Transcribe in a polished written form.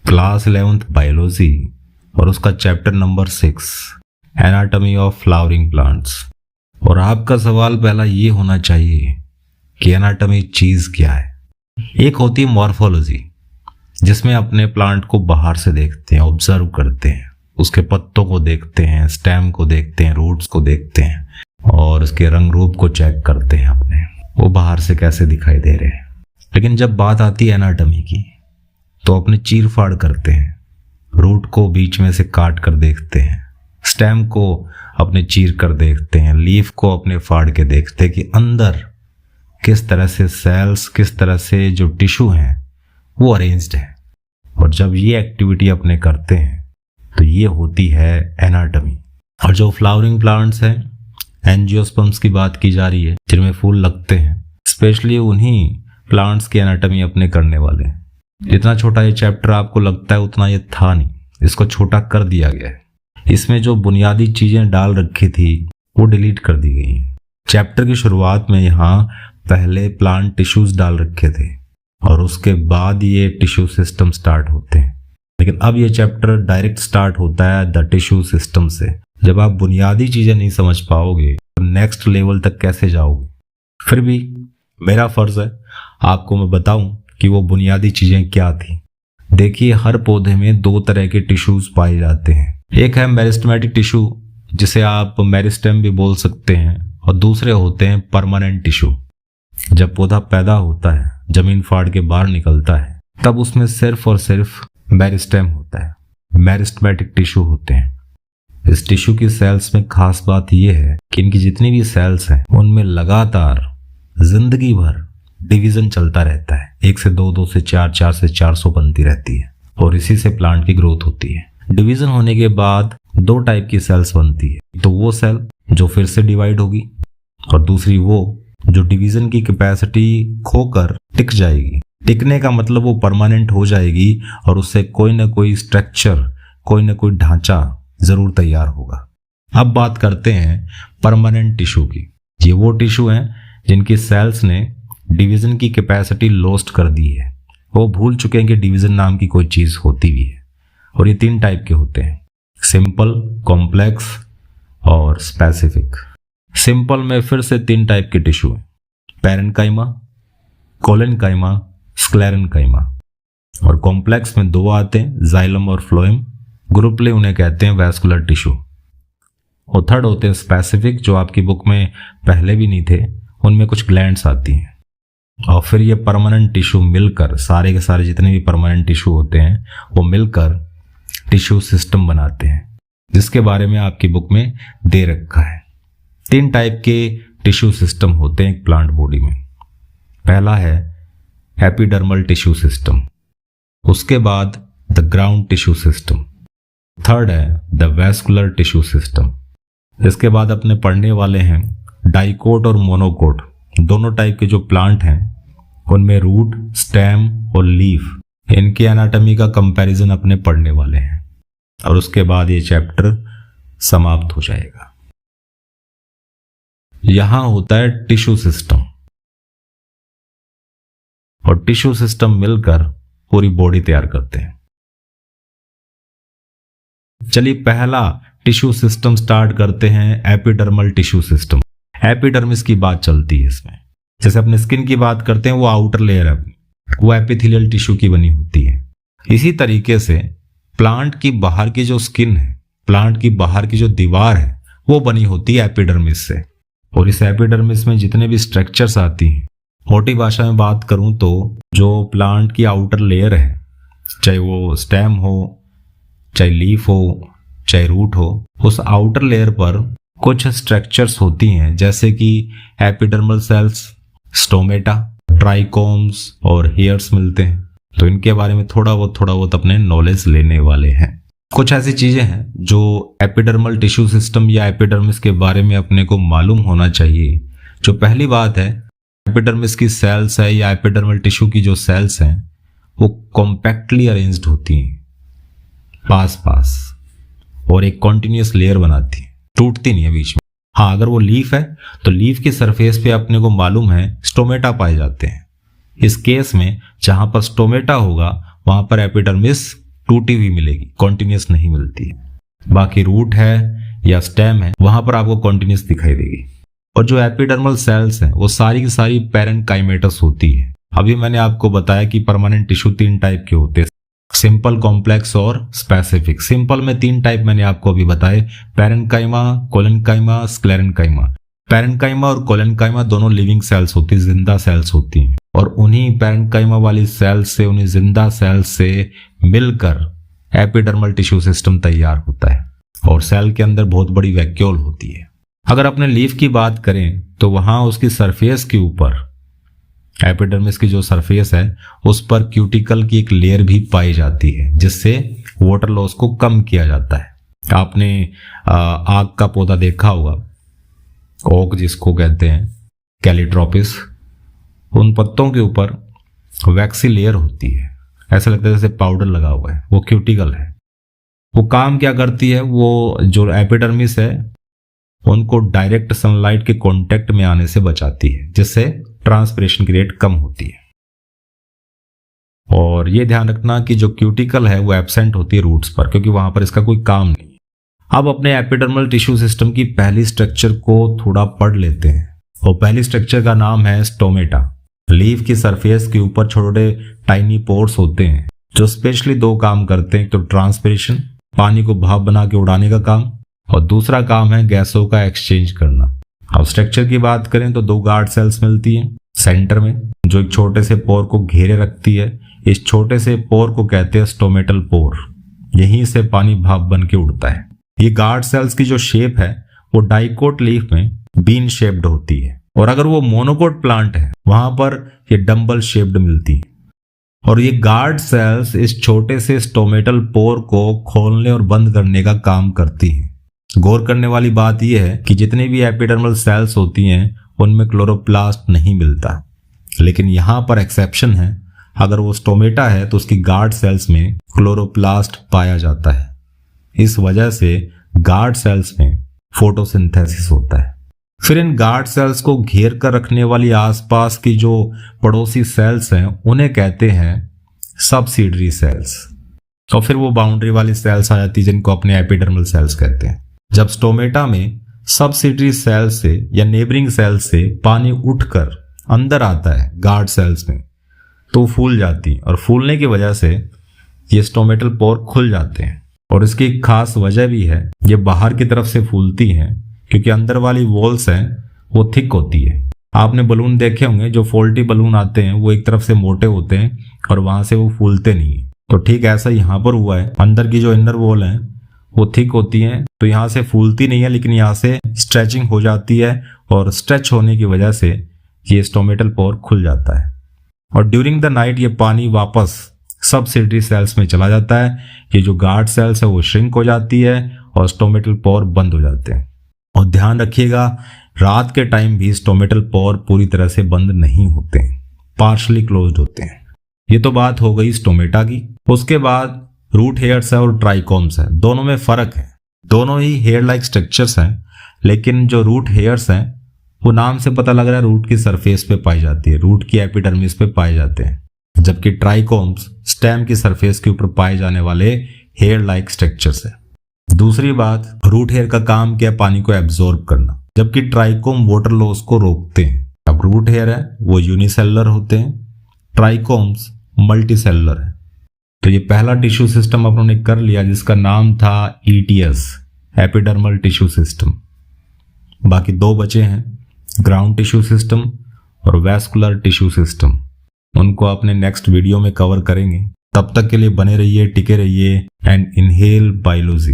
Class 11th biology और उसका chapter number 6 anatomy of flowering plants. और आपका सवाल पहला ये होना चाहिए कि एनाटॉमी चीज़ क्या है। एक होती है मॉर्फोलॉजी, जिसमें अपने प्लांट को बाहर से देखते हैं, ऑब्जर्व करते हैं, उसके पत्तों को देखते हैं, स्टेम को देखते हैं, रूट्स को देखते हैं और उसके रंग रूप को चेक करते हैं अपने, वो बाहर से कैसे दिखाई दे रहे हैं। लेकिन जब बात आती है एनाटॉमी की तो अपने चीर फाड़ करते हैं, रूट को बीच में से काट कर देखते हैं, स्टेम को अपने चीर कर देखते हैं, लीफ को अपने फाड़ के देखते हैं कि अंदर किस तरह से सेल्स, किस तरह से जो टिश्यू हैं वो अरेंज्ड है। और जब ये एक्टिविटी अपने करते हैं तो ये होती है एनाटॉमी। और जो फ्लावरिंग प्लांट्स हैं, एंजियोस्पर्म्स की बात की जा रही है, जिनमें फूल लगते हैं, स्पेशली उन्हीं प्लांट्स की एनाटॉमी अपने करने वाले हैं। जितना छोटा ये चैप्टर आपको लगता है उतना ये था नहीं, इसको छोटा कर दिया गया है। इसमें जो बुनियादी चीजें डाल रखी थी वो डिलीट कर दी गई हैं। चैप्टर की शुरुआत में यहाँ पहले प्लांट टिश्यूज डाल रखे थे और उसके बाद ये टिश्यू सिस्टम स्टार्ट होते हैं। लेकिन अब ये चैप्टर डायरेक्ट स्टार्ट होता है द टिश्यू सिस्टम से। जब आप बुनियादी चीजें नहीं समझ पाओगे तो नेक्स्ट लेवल तक कैसे जाओगे। फिर भी मेरा फर्ज है आपको मैं बताऊं कि वो बुनियादी चीजें क्या थी। देखिए, हर पौधे में दो तरह के टिश्यूज पाए जाते हैं। एक है मेरिस्टेमेटिक टिश्यू, जिसे आप मेरिस्टेम भी बोल सकते हैं, और दूसरे होते हैं परमानेंट टिश्यू। जब पौधा पैदा होता है, जमीन फाड़ के बाहर निकलता है, तब उसमें सिर्फ और सिर्फ मेरिस्टेम होता है, मेरिस्टेमेटिक टिश्यू होते हैं। इस टिश्यू की सेल्स में खास बात यह है कि इनकी जितनी भी सेल्स हैं उनमें लगातार जिंदगी भर डिवीजन चलता रहता है। 1 से 2, 2 से 4, 4 से 400 बनती रहती है और इसी से प्लांट की ग्रोथ होती है। डिवीजन होने के बाद दो टाइप की सेल्स बनती है, तो वो सेल जो फिर से डिवाइड होगी और दूसरी वो जो डिवीजन की कैपेसिटी खोकर टिक जाएगी। टिकने का मतलब वो परमानेंट हो जाएगी और उससे कोई ना कोई स्ट्रक्चर, कोई ना कोई ढांचा जरूर तैयार होगा। अब बात करते हैं परमानेंट टिश्यू की। ये वो टिश्यू हैं जिनकी सेल्स ने डिवीजन की कैपेसिटी लॉस्ट कर दी है। वो भूल चुके हैं कि डिवीजन नाम की कोई चीज होती भी है। और ये 3 टाइप के होते हैं, सिंपल, कॉम्प्लेक्स और स्पेसिफिक। सिंपल में फिर से 3 टाइप के टिश्यू हैं, पैरेन्काइमा, कोलेनकाइमा, स्क्लेरेन्काइमा। और कॉम्प्लेक्स में 2 आते हैं, जाइलम और फ्लोएम। ग्रुपली उन्हें कहते हैं वैस्कुलर टिश्यू। और थर्ड होते हैं स्पेसिफिक, जो आपकी बुक में पहले भी नहीं थे, उनमें कुछ ग्लैंड्स आती हैं। और फिर ये परमानेंट टिश्यू मिलकर, सारे के सारे जितने भी परमानेंट टिश्यू होते हैं वो मिलकर टिश्यू सिस्टम बनाते हैं, जिसके बारे में आपकी बुक में दे रखा है। 3 टाइप के टिश्यू सिस्टम होते हैं एक प्लांट बॉडी में। पहला है एपिडर्मल टिश्यू सिस्टम, उसके बाद the ground tissue system, third है द वैस्कुलर टिश्यू सिस्टम। इसके बाद अपने पढ़ने वाले हैं डाइकोट और मोनोकोट। दोनों टाइप के जो प्लांट हैं उनमें रूट, स्टेम और लीफ, इनकी एनाटॉमी का कंपैरिजन अपने पढ़ने वाले हैं। और उसके बाद ये चैप्टर समाप्त हो जाएगा। यहां होता है टिश्यू सिस्टम, और टिश्यू सिस्टम मिलकर पूरी बॉडी तैयार करते हैं। चलिए पहला टिश्यू सिस्टम स्टार्ट करते हैं, एपिडर्मल टिश्यू सिस्टम। एपिडर्मिस की बात चलती है इसमें। जैसे अपने स्किन की बात करते हैं, वो आउटर लेयर है, वो एपिथेलियल टिश्यू की बनी होती है। इसी तरीके से प्लांट की बाहर की जो स्किन है, प्लांट की बाहर की जो दीवार है, वो बनी होती है एपिडर्मिस से। और इस एपिडर्मिस में जितने भी स्ट्रक्चर्स आती हैं, मोटी भाषा में बात करूं तो जो प्लांट की आउटर लेयर है, चाहे वो स्टेम हो, चाहे लीफ हो, चाहे रूट हो, उस आउटर लेयर पर कुछ स्ट्रक्चर्स होती हैं, जैसे कि एपिडर्मल सेल्स, स्टोमेटा, ट्राइकोम्स और हेयर्स मिलते हैं। तो इनके बारे में थोड़ा बहुत अपने नॉलेज लेने वाले हैं। कुछ ऐसी चीजें हैं जो एपिडर्मल टिश्यू सिस्टम या एपिडर्मिस के बारे में अपने को मालूम होना चाहिए। जो पहली बात है, एपिडर्मिस की सेल्स है या एपिडर्मल टिश्यू की जो सेल्स हैं वो कॉम्पैक्टली अरेंज्ड होती हैं पास पास, और एक कॉन्टिन्यूस लेयर बनाती है, टूटती नहीं है बीच में। हाँ, अगर वो लीफ है तो लीफ की सरफेस पे अपने को मालूम है स्टोमेटा पाए जाते हैं। इस केस में जहां पर स्टोमेटा होगा वहां पर एपिडर्मिस टूटी हुई मिलेगी, कॉन्टिन्यूस नहीं मिलती है। बाकी रूट है या स्टेम है, वहां पर आपको कॉन्टिन्यूस दिखाई देगी। और जो एपिडर्मल सेल्स हैं वो सारी की सारी पैरेन्काइमेटस होती है। अभी मैंने आपको बताया कि परमानेंट टिश्यू 3 टाइप के होते हैं, सिंपल, कॉम्प्लेक्स और स्पेसिफिक। सिंपल में 3 टाइप मैंने आपको अभी बताए, पैरेन्काइमा, कोलेनकाइमा, स्क्लेरेन्काइमा। पैरेन्काइमा और कोलेनकाइमा दोनों लिविंग सेल्स होती है, जिंदा सेल्स होती हैं, और उन्हीं पैरेन्काइमा वाली सेल्स से, उन्हीं जिंदा सेल्स से मिलकर एपिडर्मल टिश्यू सिस्टम तैयार होता है और सेल के अंदर बहुत बड़ी वैक्यूल होती है। अगर अपने लीफ की बात करें तो वहां उसकी सरफेस के ऊपर, एपिडर्मिस की जो सरफेस है उस पर क्यूटिकल की एक लेयर भी पाई जाती है, जिससे वाटर लॉस को कम किया जाता है। आपने आग का पौधा देखा होगा, ओक जिसको कहते हैं, कैलीट्रोपिस, उन पत्तों के ऊपर वैक्सी लेयर होती है, ऐसा लगता है जैसे पाउडर लगा हुआ है, वो क्यूटिकल है। वो काम क्या करती है, वो जो एपिडर्मिस है उनको डायरेक्ट सनलाइट के कांटेक्ट में आने से बचाती है, जिससे ट्रांसपिरेशन की रेट कम होती है। और ये ध्यान रखना कि जो क्यूटिकल है वो एब्सेंट होती है रूट्स पर, क्योंकि वहां पर इसका कोई काम नहीं। अब अपने एपिडर्मल टिश्यू सिस्टम की पहली स्ट्रक्चर को थोड़ा पढ़ लेते हैं, और पहली स्ट्रक्चर का नाम है स्टोमेटा। लीफ की सरफेस के ऊपर छोटे टाइनी पोर्स होते हैं जो स्पेशली 2 काम करते हैं, तो ट्रांसपिरेशन, पानी को भाप बना के उड़ाने का काम, और दूसरा काम है गैसों का एक्सचेंज करना। अब स्ट्रक्चर की बात करें तो 2 गार्ड सेल्स मिलती हैं सेंटर में, जो एक छोटे से पोर को घेरे रखती है। इस छोटे से पोर को कहते हैं स्टोमेटल पोर, यहीं से पानी भाप बन के उड़ता है। ये गार्ड सेल्स की जो शेप है वो डाइकोट लीफ में बीन शेप्ड होती है, और अगर वो मोनोकोट प्लांट है वहां पर ये डंबल शेप्ड मिलती है। और ये गार्ड सेल्स इस छोटे से स्टोमेटल पोर को खोलने और बंद करने का काम करती हैं। गौर करने वाली बात यह है कि जितनी भी एपिडर्मल सेल्स होती हैं उनमें क्लोरोप्लास्ट नहीं मिलता, लेकिन यहां पर एक्सेप्शन है। अगर वो स्टोमेटा है तो उसकी गार्ड सेल्स में क्लोरोप्लास्ट पाया जाता है। इस वजह से गार्ड सेल्स में फोटोसिंथेसिस होता है। फिर इन गार्ड सेल्स को घेर कर रखने वाली आसपास की जो पड़ोसी सेल्स हैं उन्हें कहते हैं सबसिडरी सेल्स। और फिर वो बाउंड्री वाली सेल्स आ जाती है जिनको अपने एपिडर्मल सेल्स कहते हैं। जब स्टोमेटा में सबसिडरी सेल्स से या नेबरिंग सेल्स से पानी उठकर अंदर आता है गार्ड सेल्स में, तो फूल जाती है, और फूलने की वजह से ये स्टोमेटल पोर खुल जाते हैं। और इसकी एक खास वजह भी है, ये बाहर की तरफ से फूलती हैं क्योंकि अंदर वाली वॉल्स हैं वो थिक होती है। आपने बलून देखे होंगे, जो फोल्टी बलून आते हैं वो एक तरफ से मोटे होते हैं और वहां से वो फूलते नहीं है। तो ठीक ऐसा यहाँ पर हुआ है, अंदर की जो इनर वॉल है वो थिक होती है, तो यहाँ से फूलती नहीं है, लेकिन यहाँ से स्ट्रेचिंग हो जाती है, और स्ट्रेच होने की वजह से ये स्टोमेटल पोर खुल जाता है। और ड्यूरिंग द नाइट ये पानी वापस सबसिडरी सेल्स में चला जाता है। ये जो गार्ड सेल्स है वो श्रिंक हो जाती है और स्टोमेटल पोर बंद हो जाते हैं। और ध्यान रखिएगा, रात के टाइम भी स्टोमेटल पोर पूरी तरह से बंद नहीं होते हैं, पार्शली क्लोज्ड होते हैं। ये तो बात हो गई स्टोमेटा की। उसके बाद रूट हेयर्स है और ट्राइकोम्स है, दोनों में फर्क है। दोनों ही हेयर लाइक स्ट्रक्चर्स हैं, लेकिन जो रूट हेयर्स हैं वो नाम से पता लग रहा है रूट की सरफेस पे पाई जाती है, रूट की एपिडर्मिस पे पाए जाते हैं, जबकि ट्राइकोम्स स्टेम की सरफेस के ऊपर पाए जाने वाले हेयर लाइक स्ट्रक्चर्स है। दूसरी बात, रूट हेयर का काम क्या है, पानी को एब्जॉर्ब करना, जबकि ट्राइकोम वाटर लॉस को रोकते हैं। अब रूट हेयर है वो यूनिसेलुलर होते हैं, ट्राइकोम्स मल्टीसेलुलर है। तो ये पहला टिश्यू सिस्टम अपनों ने कर लिया जिसका नाम था ETS, एपिडर्मल टिश्यू सिस्टम। बाकी 2 बचे हैं, ग्राउंड टिश्यू सिस्टम और वैस्कुलर टिश्यू सिस्टम। उनको अपने नेक्स्ट वीडियो में कवर करेंगे। तब तक के लिए बने रहिए, टिके रहिए एंड इनहेल बायोलॉजी।